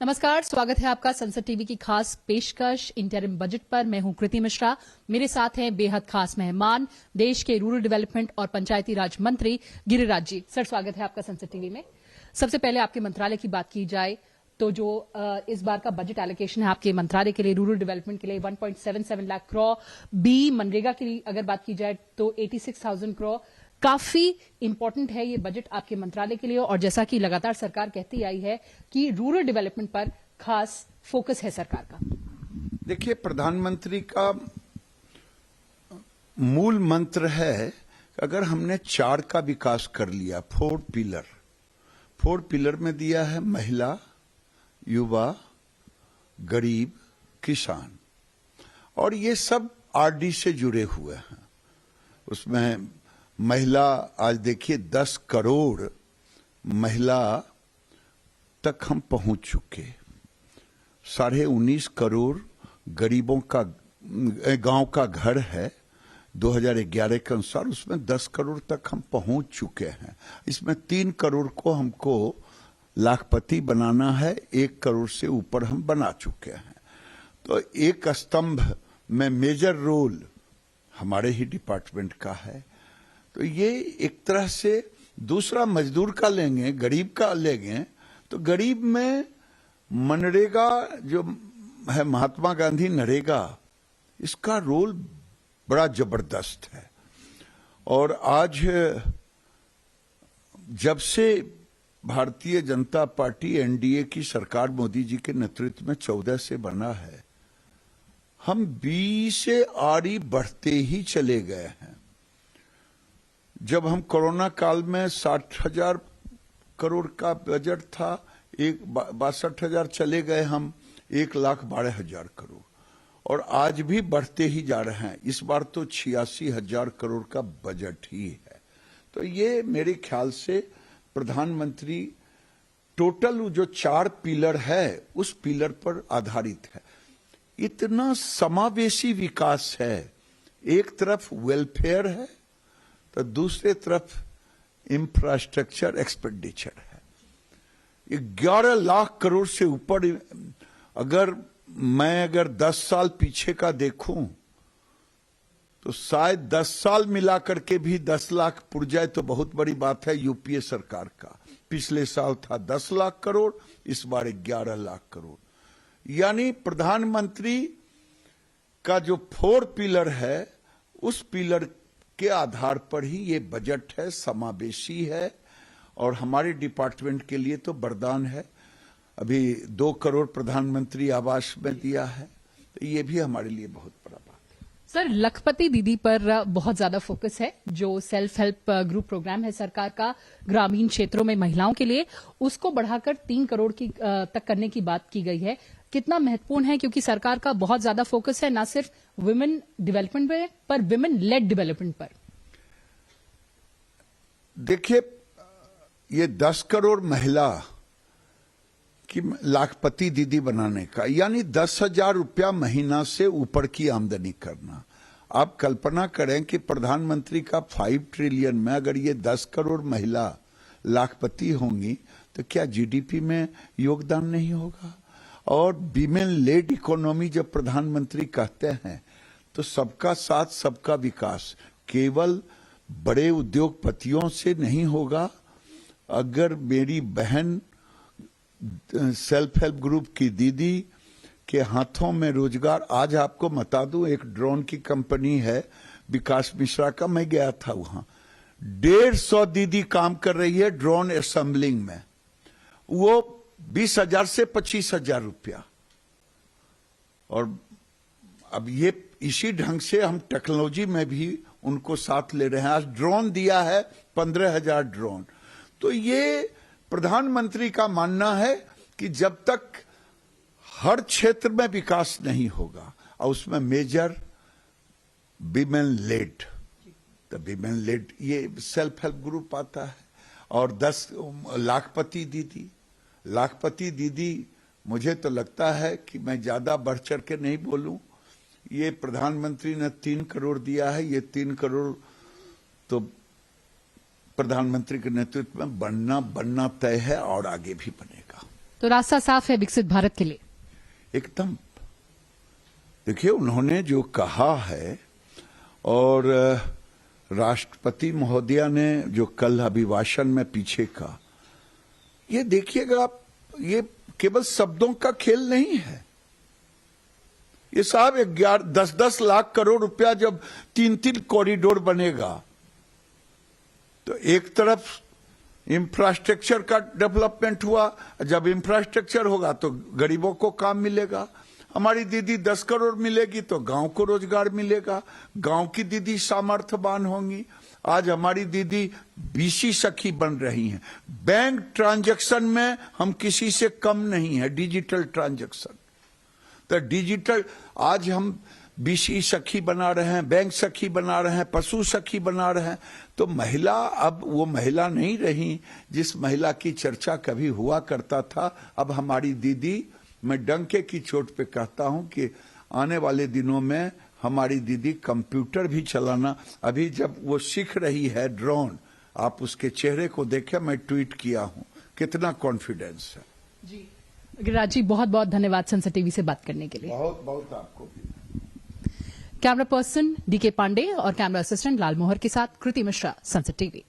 नमस्कार, स्वागत है आपका संसद टीवी की खास पेशकश इंटरिम बजट पर। मैं हूं कृति मिश्रा। मेरे साथ हैं बेहद खास मेहमान, देश के रूरल डेवलपमेंट और पंचायती राज मंत्री गिरिराज जी। सर, स्वागत है आपका संसद टीवी में। सबसे पहले आपके मंत्रालय की बात की जाए तो जो इस बार का बजट एलोकेशन है आपके मंत्रालय के लिए, रूरल डेवलपमेंट के लिए 1.77 लाख करोड़, बी मनरेगा के लिए अगर बात की जाए तो 86,000 करोड़। काफी इंपॉर्टेंट है ये बजट आपके मंत्रालय के लिए, और जैसा कि लगातार सरकार कहती आई है कि रूरल डेवलपमेंट पर खास फोकस है सरकार का। देखिए, प्रधानमंत्री का मूल मंत्र है अगर हमने 4 का विकास कर लिया, 4 पिलर में दिया है महिला, युवा, गरीब, किसान, और ये सब आरडी से जुड़े हुए हैं। उसमें महिला, आज देखिए 10 करोड़ महिला तक हम पहुंच चुके, 19.5 करोड़ गरीबों का गांव का घर है 2011 के अनुसार, उसमें 10 करोड़ तक हम पहुंच चुके हैं। इसमें 3 करोड़ को हमको लाखपति बनाना है, 1 करोड़ से ऊपर हम बना चुके हैं। तो एक स्तंभ में मेजर रोल हमारे ही डिपार्टमेंट का है। तो ये एक तरह से दूसरा मजदूर का लेंगे, गरीब का लेंगे, तो गरीब में मनरेगा जो है, महात्मा गांधी नरेगा, इसका रोल बड़ा जबरदस्त है। और आज जब से भारतीय जनता पार्टी एनडीए की सरकार मोदी जी के नेतृत्व में 14 से बना है, हम 20 से आरी बढ़ते ही चले गए हैं। जब हम कोरोना काल में 60,000 करोड़ का बजट था, 62,000 चले गए हम 1,12,000 करोड़, और आज भी बढ़ते ही जा रहे हैं। इस बार तो 86,000 करोड़ का बजट ही है। तो ये मेरे ख्याल से प्रधानमंत्री टोटल जो 4 पिलर है उस पिलर पर आधारित है। इतना समावेशी विकास है, एक तरफ वेलफेयर है तो दूसरे तरफ इंफ्रास्ट्रक्चर एक्सपेंडिचर है। 11 लाख करोड़ से ऊपर। अगर 10 साल पीछे का देखूं तो शायद 10 साल मिलाकर के भी 10 लाख पुर जाए तो बहुत बड़ी बात है। यूपीए सरकार का पिछले साल था 10 लाख करोड़, इस बार 11 लाख करोड़। यानी प्रधानमंत्री का जो 4 पिलर है उस पिलर के आधार पर ही ये बजट है, समावेशी है, और हमारे डिपार्टमेंट के लिए तो वरदान है। अभी 2 करोड़ प्रधानमंत्री आवास में दिया है, तो ये भी हमारे लिए बहुत बड़ा बात है। सर, लखपति दीदी पर बहुत ज्यादा फोकस है। जो सेल्फ हेल्प ग्रुप प्रोग्राम है सरकार का ग्रामीण क्षेत्रों में महिलाओं के लिए, उसको बढ़ाकर 3 करोड़ की तक करने की बात की गई है। कितना महत्वपूर्ण है, क्योंकि सरकार का बहुत ज्यादा फोकस है ना सिर्फ वुमेन डेवलपमेंट पे, पर वुमेन लेड डेवलपमेंट पर। देखिए, ये 10 करोड़ महिला की लाखपति दीदी बनाने का, यानी 10,000 रुपया महीना से ऊपर की आमदनी करना। आप कल्पना करें कि प्रधानमंत्री का 5 ट्रिलियन में अगर ये 10 करोड़ महिला लाखपति होंगी तो क्या जीडीपी में योगदान नहीं होगा? और विमेन लेड इकोनॉमी जब प्रधानमंत्री कहते हैं तो सबका साथ सबका विकास केवल बड़े उद्योगपतियों से नहीं होगा। अगर मेरी बहन सेल्फ हेल्प ग्रुप की दीदी के हाथों में रोजगार, आज आपको बता दूं, एक ड्रोन की कंपनी है विकास मिश्रा का, मैं गया था वहां, 150 दीदी काम कर रही है ड्रोन असेंबलिंग में, वो 20,000 से 25,000 रुपया। और अब ये इसी ढंग से हम टेक्नोलॉजी में भी उनको साथ ले रहे हैं। आज ड्रोन दिया है 15,000 ड्रोन। तो ये प्रधानमंत्री का मानना है कि जब तक हर क्षेत्र में विकास नहीं होगा, और उसमें मेजर विमेन लेड, तो विमेन लेड ये सेल्फ हेल्प ग्रुप आता है। और 10 लाखपति दीदी, मुझे तो लगता है कि मैं ज्यादा बढ़ चढ़ के नहीं बोलूं, ये प्रधानमंत्री ने 3 करोड़ दिया है, ये 3 करोड़ तो प्रधानमंत्री के नेतृत्व में बनना तय है और आगे भी बनेगा। तो रास्ता साफ है विकसित भारत के लिए। एकदम। देखिए, उन्होंने जो कहा है और राष्ट्रपति महोदया ने जो कल अभिभाषण में पीछे का, ये देखिएगा आप, ये केवल शब्दों का खेल नहीं है। ये साहब 10-10 लाख करोड़ रुपया जब 3-3 कॉरिडोर बनेगा तो एक तरफ इंफ्रास्ट्रक्चर का डेवलपमेंट हुआ, जब इंफ्रास्ट्रक्चर होगा तो गरीबों को काम मिलेगा। हमारी दीदी 10 करोड़ मिलेगी तो गांव को रोजगार मिलेगा, गांव की दीदी सामर्थ्यवान होंगी। आज हमारी दीदी बीसी सखी बन रही हैं। बैंक ट्रांजैक्शन में हम किसी से कम नहीं है, डिजिटल ट्रांजैक्शन। तो डिजिटल आज हम बीसी सखी बना रहे हैं, बैंक सखी बना रहे हैं, पशु सखी बना रहे हैं। तो महिला अब वो महिला नहीं रही जिस महिला की चर्चा कभी हुआ करता था। अब हमारी दीदी, मैं डंके की चोट पे कहता हूं कि आने वाले दिनों में हमारी दीदी कंप्यूटर भी चलाना, अभी जब वो सीख रही है ड्रोन, आप उसके चेहरे को देखें, मैं ट्वीट किया हूं, कितना कॉन्फिडेंस है। जी गिरिराज जी, बहुत बहुत धन्यवाद संसद टीवी से बात करने के लिए। बहुत बहुत आपको भी। कैमरा पर्सन डीके पांडे और कैमरा असिस्टेंट लाल मोहर के साथ कृति मिश्रा, संसद टीवी।